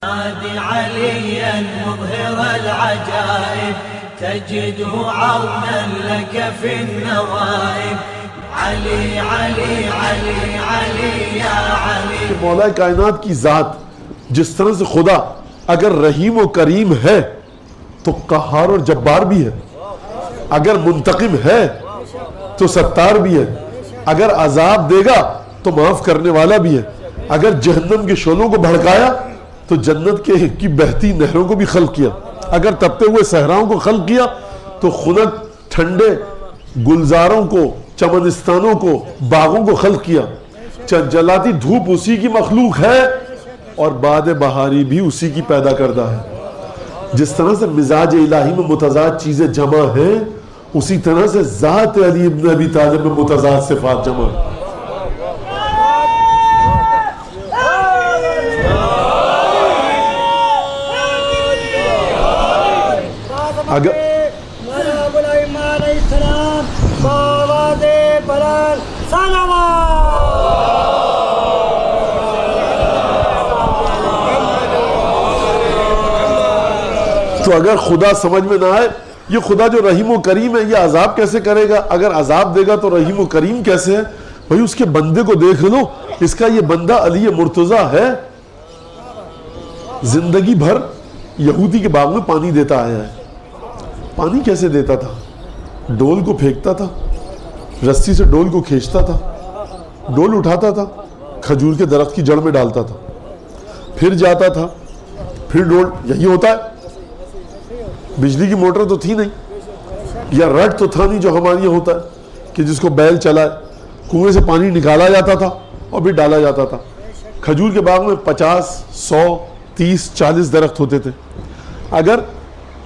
نادي عليا مظهر العجائب تجده عونا لك في النوائب علي علي علي علي يا علي. مولا کائنات کی ذات جس طرح سے خدا اگر رحیم و کریم ہے تو قہار اور جبار بھی ہے، اگر منتقم ہے تو ستار بھی ہے، اگر عذاب دے گا تو معاف کرنے والا بھی ہے، اگر جہنم کے شعلوں کو بھڑکایا تو جنت کی بہتی نہروں کو بھی خلق کیا، اگر تپتے ہوئے صحراؤں کو خلق کیا تو خنک ٹھنڈے گلزاروں کو، چمنستانوں کو، باغوں کو خلق کیا. جلاتی دھوپ اسی کی مخلوق ہے اور باد بہاری بھی اسی کی پیدا کردہ ہے. جس طرح سے مزاج الہی میں متضاد چیزیں جمع ہیں اسی طرح سے ذات علی ابن ابی طالب میں متضاد صفات جمع ہیں. اگر تو اگر خدا سمجھ میں نہ آئے یہ خدا جو رحیم و کریم ہے یہ عذاب کیسے کرے گا؟ اگر عذاب دے گا تو رحیم و کریم کیسے ہے؟ بھئی اس کے بندے کو دیکھ لو، اس کا یہ بندہ علی مرتضیٰ ہے، زندگی بھر یہودی کے باغ میں پانی دیتا آیا ہے. پانی کیسے دیتا تھا؟ ڈول کو پھینکتا تھا، رسی سے ڈول کو کھینچتا تھا، ڈول اٹھاتا تھا، کھجور کے درخت کی جڑ میں ڈالتا تھا، پھر جاتا تھا، پھر ڈول. یہی ہوتا ہے. بجلی کی موٹر تو تھی نہیں، یا رٹ تو تھا نہیں جو ہمارے یہاں ہوتا ہے کہ جس کو بیل چلائے، کنویں سے پانی نکالا جاتا تھا اور بھی ڈالا جاتا تھا. کھجور کے باغ میں 50 100 30 40 درخت ہوتے تھے. اگر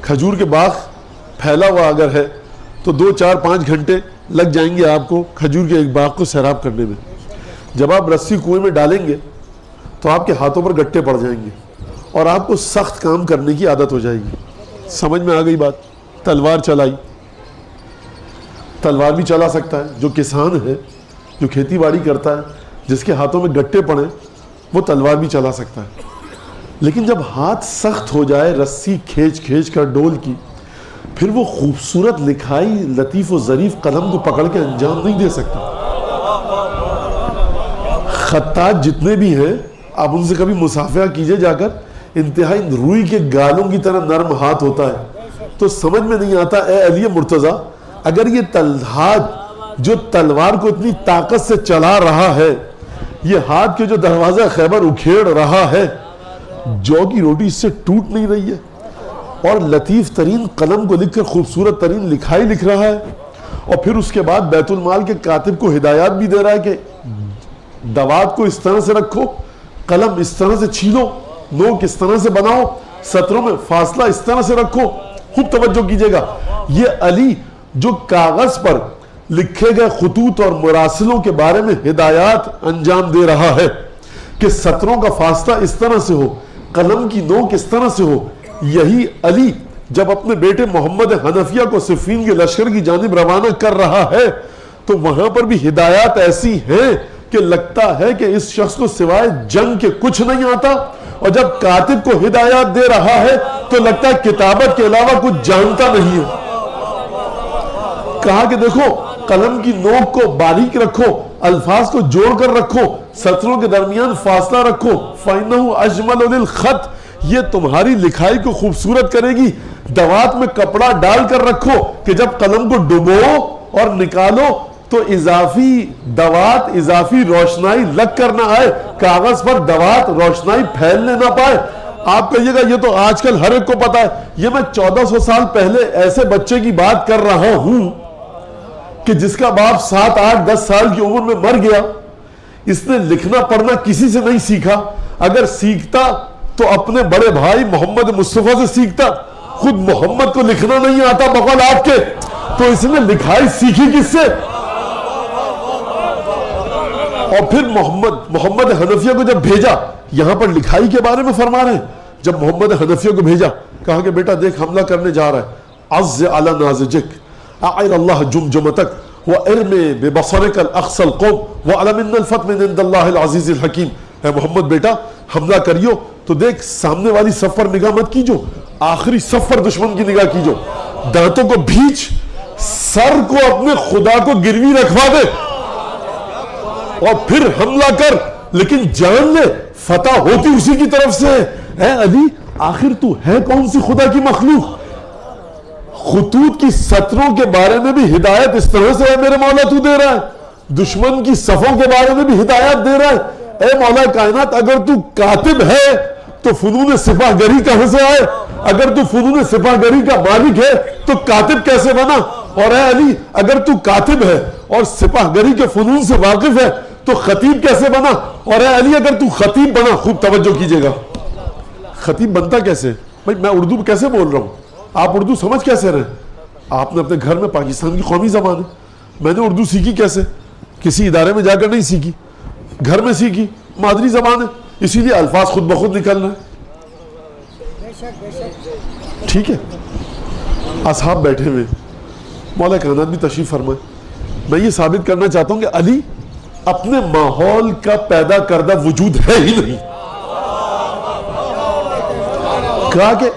کھجور کے باغ پھیلا ہوا اگر ہے تو 2 4 5 گھنٹے لگ جائیں گے آپ کو کھجور کے ایک باغ کو سیراب کرنے میں. جب آپ رسی کنویں میں ڈالیں گے تو آپ کے ہاتھوں پر گٹے پڑ جائیں گے اور آپ کو سخت کام کرنے کی عادت ہو جائے گی. سمجھ میں آ گئی بات؟ تلوار چلائی، تلوار بھی چلا سکتا ہے جو کسان ہے، جو کھیتی باڑی کرتا ہے، جس کے ہاتھوں میں گٹے پڑیں وہ تلوار بھی چلا سکتا ہے. لیکن جب ہاتھ سخت ہو جائے رسی کھینچ کر ڈول کی، پھر وہ خوبصورت لکھائی لطیف و ظریف قلم کو پکڑ کے انجام نہیں دے سکتا. خطاط جتنے بھی ہیں آپ ان سے کبھی مصافحہ کیجئے جا کر، انتہائی روئی کے گالوں کی طرح نرم ہاتھ ہوتا ہے. تو سمجھ میں نہیں آتا اے علی مرتضیٰ اگر یہ ہاتھ جو تلوار کو اتنی طاقت سے چلا رہا ہے، یہ ہاتھ کے جو دروازہ خیبر اکھیڑ رہا ہے، جو کی روٹی اس سے ٹوٹ نہیں رہی ہے اور لطیف ترین قلم کو لکھ کر خوبصورت ترین لکھائی لکھ رہا ہے، اور پھر اس کے بعد بیت المال کے کاتب کو ہدایات بھی دے رہا ہے کہ دوات کو اس طرح سے رکھو، قلم اس طرح سے چھیلو، نوک اس طرح سے بناؤ، سطروں میں فاصلہ اس طرح سے رکھو. خوب توجہ کیجئے گا، یہ علی جو کاغذ پر لکھے گئے خطوط اور مراسلوں کے بارے میں ہدایات انجام دے رہا ہے کہ سطروں کا فاصلہ اس طرح سے ہو، قلم کی نوک اس طرح سے ہو. یہی علی جب اپنے بیٹے محمد حنفیہ کو صفین کے لشکر کی جانب روانہ کر رہا ہے تو وہاں پر بھی ہدایات ایسی ہیں کہ لگتا ہے کہ اس شخص کو سوائے جنگ کے کچھ نہیں آتا، اور جب کاتب کو ہدایات دے رہا ہے تو لگتا ہے کتابت کے علاوہ کچھ جانتا نہیں ہے. کہا کہ دیکھو قلم کی نوک کو باریک رکھو، الفاظ کو جوڑ کر رکھو، سطروں کے درمیان فاصلہ رکھو، فَإِنَّهُ أَجْمَلُ لِلْخَطِّ، یہ تمہاری لکھائی کو خوبصورت کرے گی. دوات میں کپڑا ڈال کر رکھو کہ جب قلم کو ڈبو اور نکالو تو اضافی دوات اضافی روشنائی لگ کر نہ آئے، کاغذ پر دوات روشنائی پھیلنے نہ پائے. آپ کہیے گا یہ تو آج کل ہر ایک کو پتا ہے. یہ میں 1400 سال پہلے ایسے بچے کی بات کر رہا ہوں کہ جس کا باپ 7 8 10 سال کی عمر میں مر گیا. اس نے لکھنا پڑھنا کسی سے نہیں سیکھا، اگر سیکھتا تو اپنے بڑے بھائی محمد مصطفیٰ سے سیکھتا. خود محمد کو لکھنا نہیں آتا بقول آپ کے، تو اس نے لکھائی سیکھی کس سے؟ اور پھر محمد حنفیہ کو جب بھیجا، یہاں پر لکھائی کے بارے میں فرما رہے ہیں، جب محمد حنفیہ کو بھیجا کہا کہ بیٹا دیکھ حملہ کرنے جا رہا ہے، عز علی نازجک اعر اللہ جمجمتک وارمی ببصرک الاقصى القوم وعلم ان الفتح من عند اللہ العزیز الحکیم. اے محمد بیٹا حملہ کریو تو دیکھ سامنے والی صف پر نگاہ مت کیجو، آخری صف پر دشمن کی نگاہ کیجو، دانتوں کو بھیچ، سر کو اپنے خدا کو گروی رکھوا دے اور پھر حملہ کر، لیکن جان لے فتح ہوتی اسی کی طرف سے ہے۔ اے علی آخر تو ہے کون سی خدا کی مخلوق؟ خطوط کی سطروں کے بارے میں بھی ہدایت اس طرح سے ہے میرے مولا تو دے رہا ہے، دشمن کی صفوں کے بارے میں بھی ہدایت دے رہا ہے۔ اے مولا کائنات اگر تو کاتب ہے تو فنون سپاہ گری کہاں سے آئے؟ اگر تو فنون سپاہ گری کا مالک ہے تو کاتب کیسے بنا؟ اور اے علی اگر تو کاتب ہے اور سپاہ گری کے فنون سے واقف ہے تو خطیب کیسے بنا؟ اور اے علی اگر تو خطیب بنا، خوب توجہ کیجئے گا، خطیب بنتا کیسے؟ بھائی میں اردو کیسے بول رہا ہوں، آپ اردو سمجھ کیسے رہے؟ آپ نے اپنے گھر میں، پاکستان کی قومی زبان ہے، میں نے اردو سیکھی کیسے؟ کسی ادارے میں جا کر نہیں سیکھی، گھر میں سیکھی، مادری زبان ہے، اسی لیے الفاظ خود بخود نکل رہے ہیں۔ ٹھیک ہے، اصحاب بیٹھے ہوئے، مولا کائنات بھی تشریف فرمائے، میں یہ ثابت کرنا چاہتا ہوں کہ علی اپنے ماحول کا پیدا کردہ وجود ہے ہی نہیں۔ کہا کہ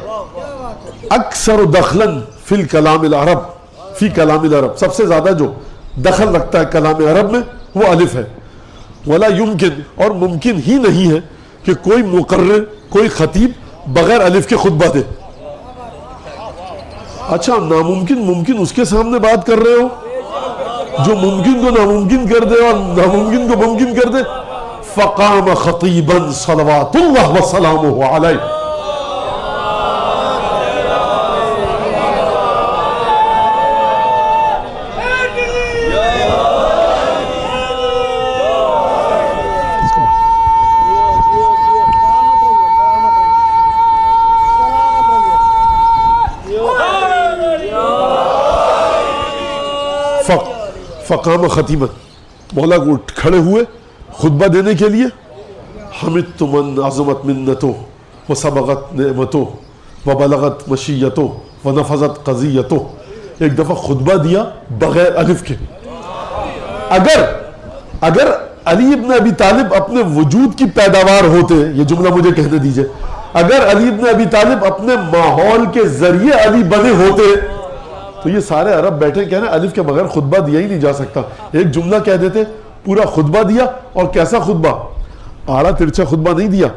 اکثر دخلاً فی الکلام العرب، فی کلام العرب، سب سے زیادہ جو دخل رکھتا ہے کلام عرب میں وہ الف ہے۔ ولا یمکن، اور ممکن ہی نہیں ہے کہ کوئی مقرر، کوئی خطیب بغیر الف کے خطبہ دے۔ اچھا ناممکن ممکن اس کے سامنے بات کر رہے ہو جو ممکن کو ناممکن کر دے اور ناممکن کو ممکن کر دے۔ فقام خطیبا صلوات اللہ وسلامہ علیہ، فقام خطیبا، مولا کو اٹھ کھڑے ہوئے خطبہ دینے کے لیے۔ حمدت من عظمت منتو وسبغت نعمتو وبلغت مشیتو ونفذت قضیتو، ایک دفعہ خطبہ دیا بغیر الف کے۔ اگر علی ابن ابی طالب اپنے وجود کی پیداوار ہوتے، یہ جملہ مجھے کہنے دیجئے، اگر علی ابن ابی طالب اپنے ماحول کے ذریعے علی بنے ہوتے تو یہ سارے عرب بیٹھے کہہ رہے ہیں الف کے بغیر خطبہ دیا ہی نہیں جا سکتا، ایک جملہ کہہ دیتے پورا خطبہ دیا۔ اور کیسا خطبہ؟ آڑا ترچا خطبہ نہیں دیا،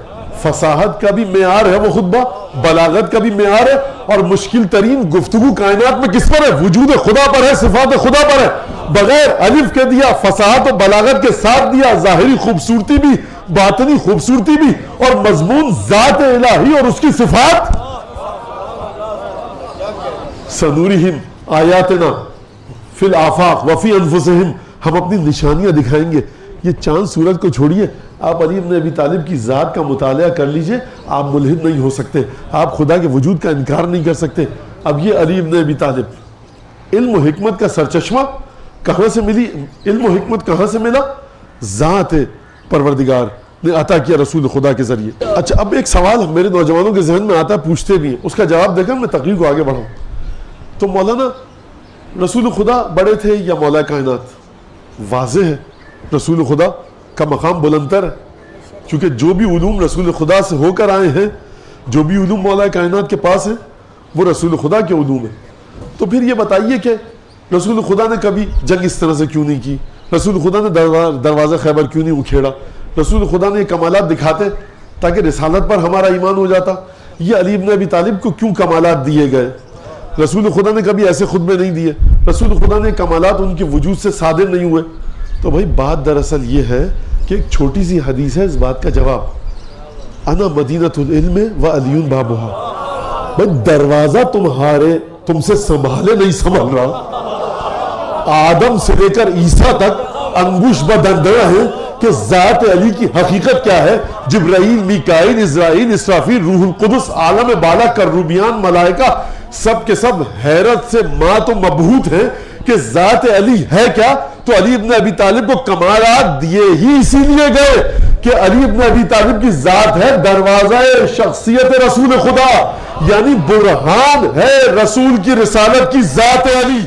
فصاحت کا بھی معیار ہے وہ خطبہ، بلاغت کا بھی معیار ہے، اور مشکل ترین گفتگو کائنات میں کس پر ہے؟ وجود خدا پر ہے، صفات خدا پر ہے، بغیر الف کے دیا، فصاحت و بلاغت کے ساتھ دیا، ظاہری خوبصورتی بھی، باطنی خوبصورتی بھی، اور مضمون ذات الہی اور اس کی صفات۔ سنورہم آیاتنا فی الآفاق وفی انفسہم، ہم اپنی نشانیاں دکھائیں گے۔ یہ چاند سورج کو چھوڑیے، آپ علی ابن ابی طالب کی ذات کا مطالعہ کر لیجئے، آپ ملحد نہیں ہو سکتے، آپ خدا کے وجود کا انکار نہیں کر سکتے۔ اب یہ علی ابن ابی طالب، علم و حکمت کا سرچشمہ کہاں سے ملی؟ علم و حکمت کہاں سے ملا؟ ذات پروردگار نے عطا کیا رسول خدا کے ذریعے۔ اچھا اب ایک سوال میرے نوجوانوں کے ذہن میں آتا ہے، پوچھتے بھی ہیں، اس کا جواب دے کر میں تقریر کو آگے بڑھاؤں۔ تو مولانا رسول خدا بڑے تھے یا مولا کائنات؟ واضح ہے رسول خدا کا مقام بلندتر ہے، کیونکہ جو بھی علوم رسول خدا سے ہو کر آئے ہیں، جو بھی علوم مولا کائنات کے پاس ہیں، وہ رسول خدا کے علوم ہیں۔ تو پھر یہ بتائیے کہ رسول خدا نے کبھی جنگ اس طرح سے کیوں نہیں کی؟ رسول خدا نے دروازہ خیبر کیوں نہیں اکھیڑا؟ رسول خدا نے یہ کمالات دکھاتے تاکہ رسالت پر ہمارا ایمان ہو جاتا۔ یہ علی ابن ابی طالب کو کیوں کمالات دیے گئے؟ رسول خدا نے کبھی ایسے خطبے نہیں دیے، رسول خدا نے کمالات ان کے وجود سے صادر نہیں ہوئے۔ تو بھائی بات دراصل یہ ہے کہ ایک چھوٹی سی حدیث ہے اس بات کا جواب، انا مدینۃ العلم و علی بابھا، بھائی دروازہ تم سے سنبھالے نہیں سنبھل رہا، آدم سے لے کر عیسیٰ تک انگوش بدندرا ہے کہ ذات علی کی حقیقت کیا ہے۔ جبرائیل، میکائیل، اسرائیل، اسرافیل، روح القدس، عالم بالا، کروبیان، ملائکہ، سب کے سب حیرت سے مات و مبہوت ہیں کہ ذات علی ہے کیا۔ تو علی ابن ابی طالب کو کمالات دیے ہی اسی لیے گئے کہ علی ابن ابی طالب کی ذات ہے دروازہ شخصیت رسول خدا، یعنی برہان ہے رسول کی رسالت کی ذات علی۔